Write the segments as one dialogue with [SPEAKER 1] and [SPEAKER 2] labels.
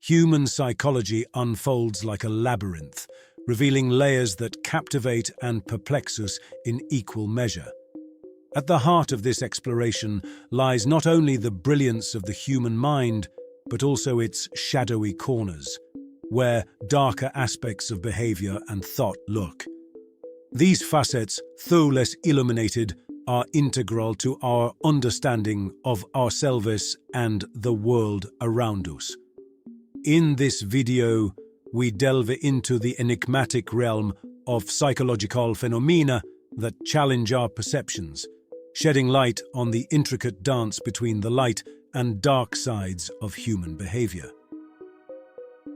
[SPEAKER 1] human psychology unfolds like a labyrinth, revealing layers that captivate and perplex us in equal measure. At the heart of this exploration lies not only the brilliance of the human mind, but also its shadowy corners, where darker aspects of behavior and thought lurk. These facets, though less illuminated, are integral to our understanding of ourselves and the world around us. In this video, we delve into the enigmatic realm of psychological phenomena that challenge our perceptions, shedding light on the intricate dance between the light and dark sides of human behavior.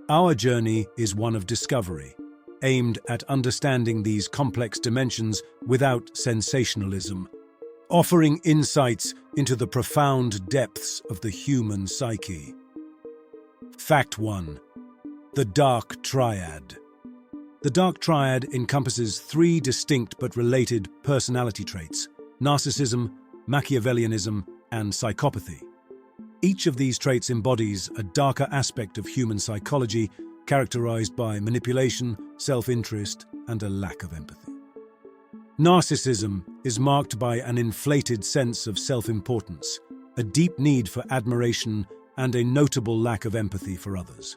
[SPEAKER 1] Our journey is one of discovery, aimed at understanding these complex dimensions without sensationalism, offering insights into the profound depths of the human psyche. Fact 1. The Dark Triad. The Dark Triad encompasses three distinct but related personality traits: narcissism, Machiavellianism, and psychopathy. Each of these traits embodies a darker aspect of human psychology characterized by manipulation, self-interest, and a lack of empathy. Narcissism is marked by an inflated sense of self-importance, a deep need for admiration, and a notable lack of empathy for others.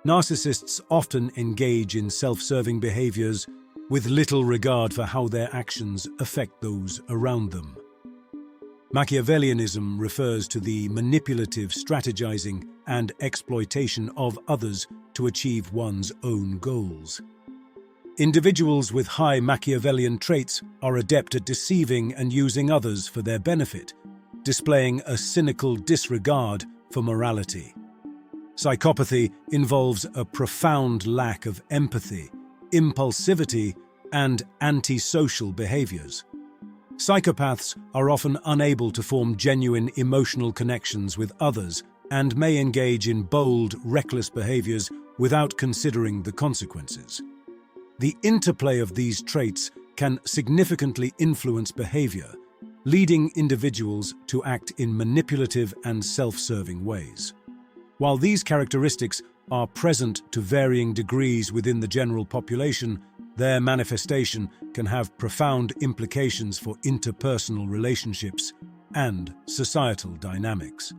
[SPEAKER 1] Narcissists often engage in self-serving behaviors with little regard for how their actions affect those around them. Machiavellianism refers to the manipulative strategizing and exploitation of others to achieve one's own goals. Individuals with high Machiavellian traits are adept at deceiving and using others for their benefit, displaying a cynical disregard for morality. Psychopathy involves a profound lack of empathy, impulsivity, and antisocial behaviors. Psychopaths are often unable to form genuine emotional connections with others and may engage in bold, reckless behaviors without considering the consequences. The interplay of these traits can significantly influence behavior, leading individuals to act in manipulative and self-serving ways. While these characteristics are present to varying degrees within the general population, their manifestation can have profound implications for interpersonal relationships and societal dynamics.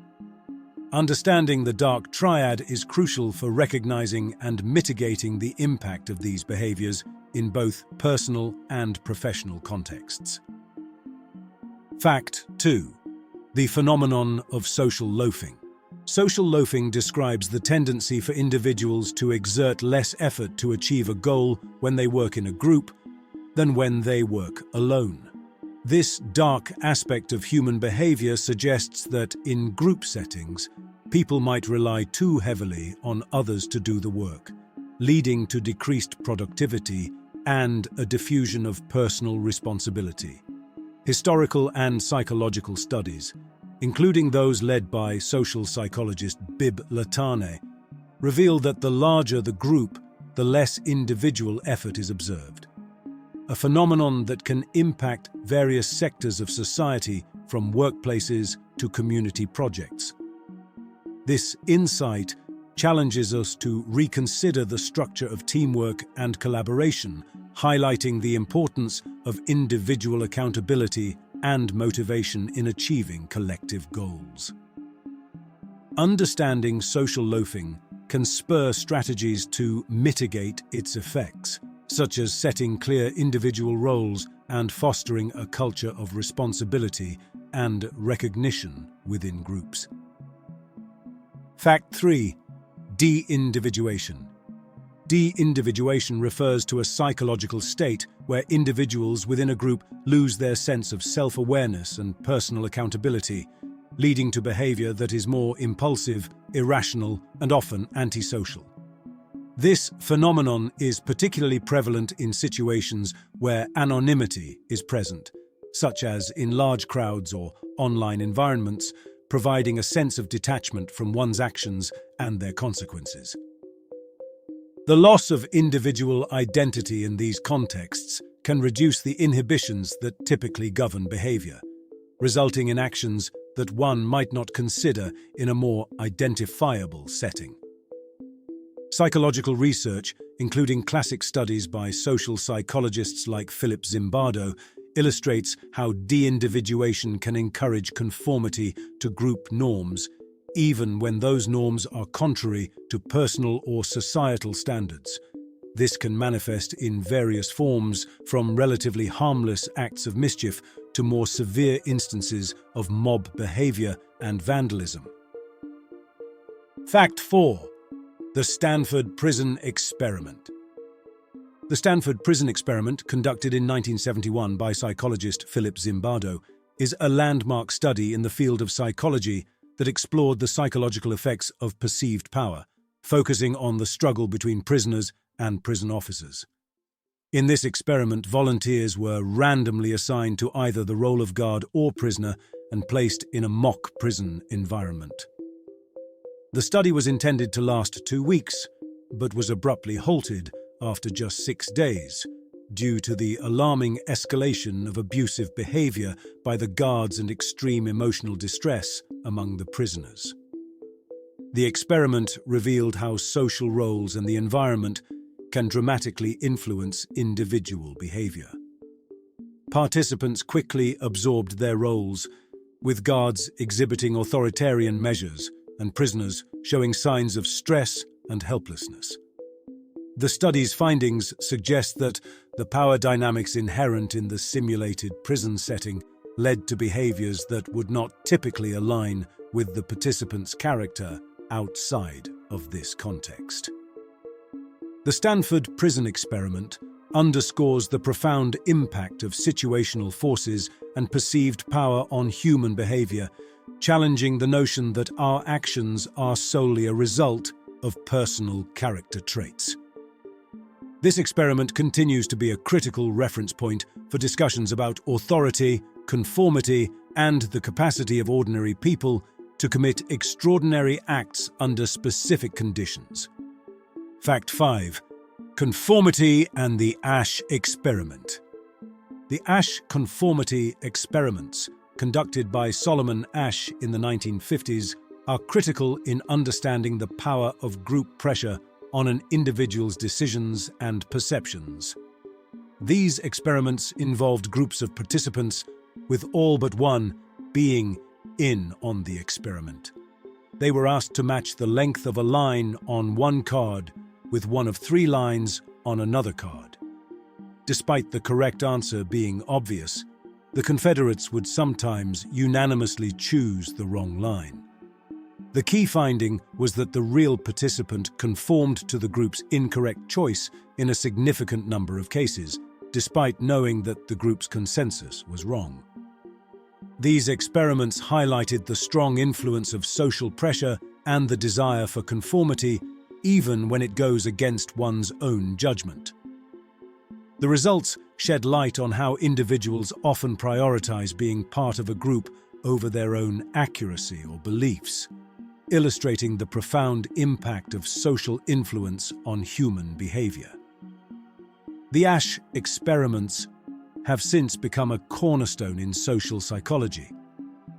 [SPEAKER 1] Understanding the Dark Triad is crucial for recognizing and mitigating the impact of these behaviors in both personal and professional contexts. Fact 2. The phenomenon of social loafing. Social loafing describes the tendency for individuals to exert less effort to achieve a goal when they work in a group than when they work alone. This dark aspect of human behavior suggests that in group settings, people might rely too heavily on others to do the work, leading to decreased productivity and a diffusion of personal responsibility. Historical and psychological studies, including those led by social psychologist Bib Latane, reveal that the larger the group, the less individual effort is observed. A phenomenon that can impact various sectors of society, from workplaces to community projects. This insight challenges us to reconsider the structure of teamwork and collaboration, highlighting the importance of individual accountability and motivation in achieving collective goals. Understanding social loafing can spur strategies to mitigate its effects, such as setting clear individual roles and fostering a culture of responsibility and recognition within groups. Fact 3. De-individuation. De-individuation refers to a psychological state where individuals within a group lose their sense of self-awareness and personal accountability, leading to behavior that is more impulsive, irrational, and often antisocial. This phenomenon is particularly prevalent in situations where anonymity is present, such as in large crowds or online environments, providing a sense of detachment from one's actions and their consequences. The loss of individual identity in these contexts can reduce the inhibitions that typically govern behavior, resulting in actions that one might not consider in a more identifiable setting. Psychological research, including classic studies by social psychologists like Philip Zimbardo, illustrates how de-individuation can encourage conformity to group norms, even when those norms are contrary to personal or societal standards. This can manifest in various forms, from relatively harmless acts of mischief to more severe instances of mob behavior and vandalism. Fact 4. The Stanford Prison Experiment. The Stanford Prison Experiment, conducted in 1971 by psychologist Philip Zimbardo, is a landmark study in the field of psychology that explored the psychological effects of perceived power, focusing on the struggle between prisoners and prison officers. In this experiment, volunteers were randomly assigned to either the role of guard or prisoner and placed in a mock prison environment. The study was intended to last 2 weeks, but was abruptly halted after just 6 days due to the alarming escalation of abusive behavior by the guards and extreme emotional distress among the prisoners. The experiment revealed how social roles and the environment can dramatically influence individual behavior. Participants quickly absorbed their roles, with guards exhibiting authoritarian measures and prisoners showing signs of stress and helplessness. The study's findings suggest that the power dynamics inherent in the simulated prison setting led to behaviors that would not typically align with the participants' character outside of this context. The Stanford Prison Experiment underscores the profound impact of situational forces and perceived power on human behavior, challenging the notion that our actions are solely a result of personal character traits. This experiment continues to be a critical reference point for discussions about authority, conformity, and the capacity of ordinary people to commit extraordinary acts under specific conditions. Fact 5. Conformity and the Asch Experiment. The Asch conformity experiments, conducted by Solomon Asch in the 1950s, are critical in understanding the power of group pressure on an individual's decisions and perceptions. These experiments involved groups of participants, with all but one being in on the experiment. They were asked to match the length of a line on one card with one of 3 lines on another card. Despite the correct answer being obvious, the Confederates would sometimes unanimously choose the wrong line. The key finding was that the real participant conformed to the group's incorrect choice in a significant number of cases, despite knowing that the group's consensus was wrong. These experiments highlighted the strong influence of social pressure and the desire for conformity, even when it goes against one's own judgment. The results shed light on how individuals often prioritize being part of a group over their own accuracy or beliefs, illustrating the profound impact of social influence on human behavior. The Asch experiments have since become a cornerstone in social psychology,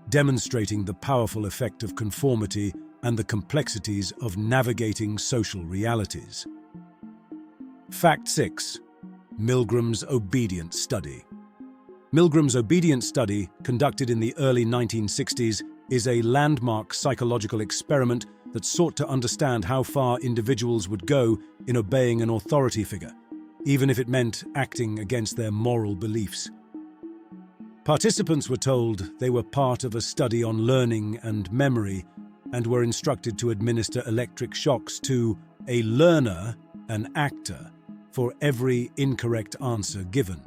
[SPEAKER 1] demonstrating the powerful effect of conformity and the complexities of navigating social realities. Fact 6. Milgram's Obedience Study. Milgram's Obedience Study, conducted in the early 1960s, is a landmark psychological experiment that sought to understand how far individuals would go in obeying an authority figure, even if it meant acting against their moral beliefs. Participants were told they were part of a study on learning and memory and were instructed to administer electric shocks to a learner, an actor, for every incorrect answer given,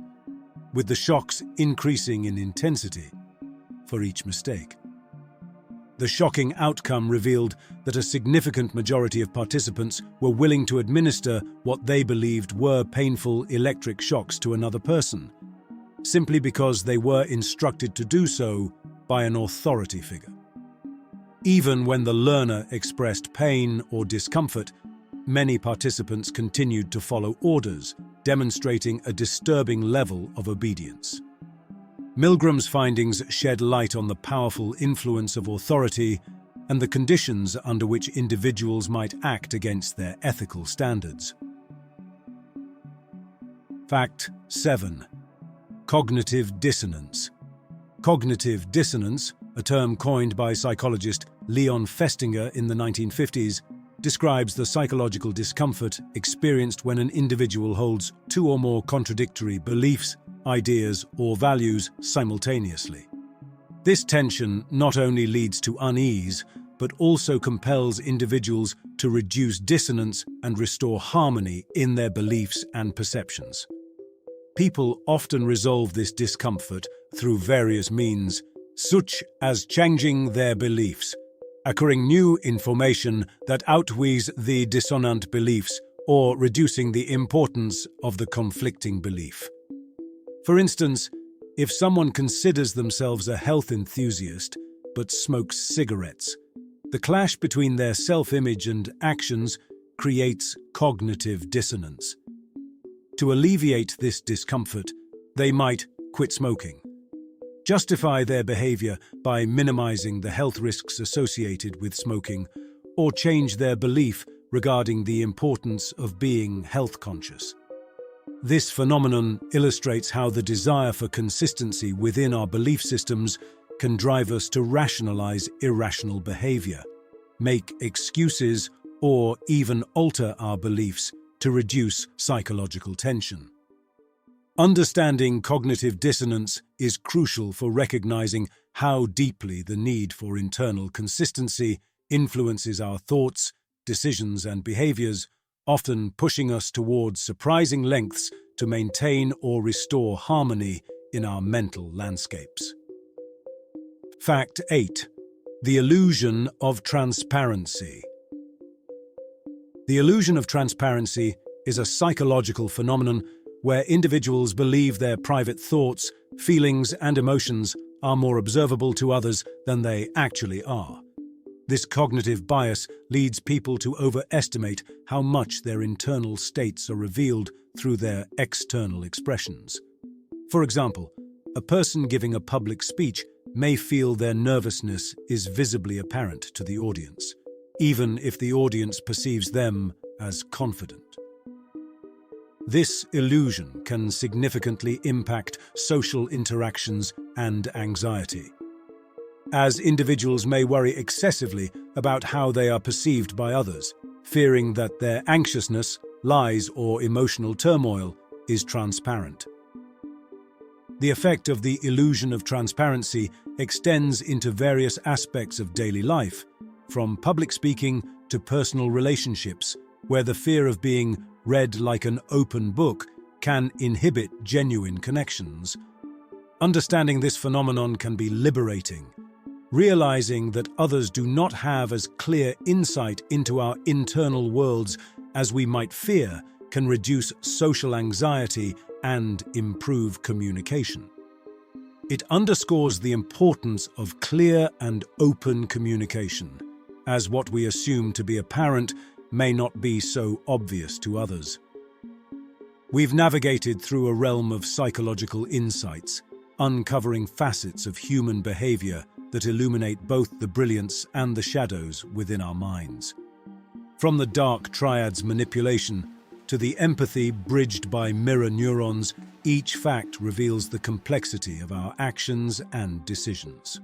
[SPEAKER 1] with the shocks increasing in intensity for each mistake. The shocking outcome revealed that a significant majority of participants were willing to administer what they believed were painful electric shocks to another person, simply because they were instructed to do so by an authority figure. Even when the learner expressed pain or discomfort, many participants continued to follow orders, demonstrating a disturbing level of obedience. Milgram's findings shed light on the powerful influence of authority and the conditions under which individuals might act against their ethical standards. Fact 7. Cognitive dissonance. Cognitive dissonance, a term coined by psychologist Leon Festinger in the 1950s, describes the psychological discomfort experienced when an individual holds two or more contradictory beliefs, ideas, or values simultaneously. This tension not only leads to unease, but also compels individuals to reduce dissonance and restore harmony in their beliefs and perceptions. People often resolve this discomfort through various means, such as changing their beliefs, acquiring new information that outweighs the dissonant beliefs, or reducing the importance of the conflicting belief. For instance, if someone considers themselves a health enthusiast but smokes cigarettes, the clash between their self-image and actions creates cognitive dissonance. To alleviate this discomfort, they might quit smoking, justify their behavior by minimizing the health risks associated with smoking, or change their belief regarding the importance of being health conscious. This phenomenon illustrates how the desire for consistency within our belief systems can drive us to rationalize irrational behavior, make excuses, or even alter our beliefs to reduce psychological tension. Understanding cognitive dissonance is crucial for recognizing how deeply the need for internal consistency influences our thoughts, decisions, and behaviors, often pushing us towards surprising lengths to maintain or restore harmony in our mental landscapes. Fact 8. The illusion of transparency. The illusion of transparency is a psychological phenomenon where individuals believe their private thoughts, feelings, and emotions are more observable to others than they actually are. This cognitive bias leads people to overestimate how much their internal states are revealed through their external expressions. For example, a person giving a public speech may feel their nervousness is visibly apparent to the audience, even if the audience perceives them as confident. This illusion can significantly impact social interactions and anxiety, as individuals may worry excessively about how they are perceived by others, fearing that their anxiousness, lies, or emotional turmoil is transparent. The effect of the illusion of transparency extends into various aspects of daily life, from public speaking to personal relationships, where the fear of being read like an open book can inhibit genuine connections. Understanding this phenomenon can be liberating. Realizing that others do not have as clear insight into our internal worlds as we might fear can reduce social anxiety and improve communication. It underscores the importance of clear and open communication, as what we assume to be apparent may not be so obvious to others. We've navigated through a realm of psychological insights, uncovering facets of human behavior that illuminate both the brilliance and the shadows within our minds. From the dark triad's manipulation to the empathy bridged by mirror neurons, each fact reveals the complexity of our actions and decisions.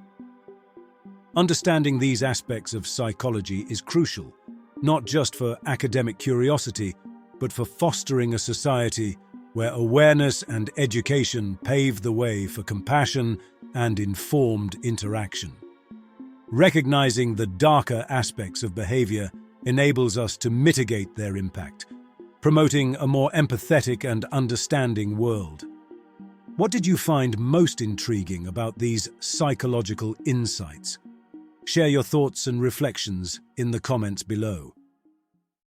[SPEAKER 1] Understanding these aspects of psychology is crucial, not just for academic curiosity, but for fostering a society where awareness and education pave the way for compassion and informed interaction. Recognizing the darker aspects of behavior enables us to mitigate their impact, promoting a more empathetic and understanding world. What did you find most intriguing about these psychological insights? Share your thoughts and reflections in the comments below.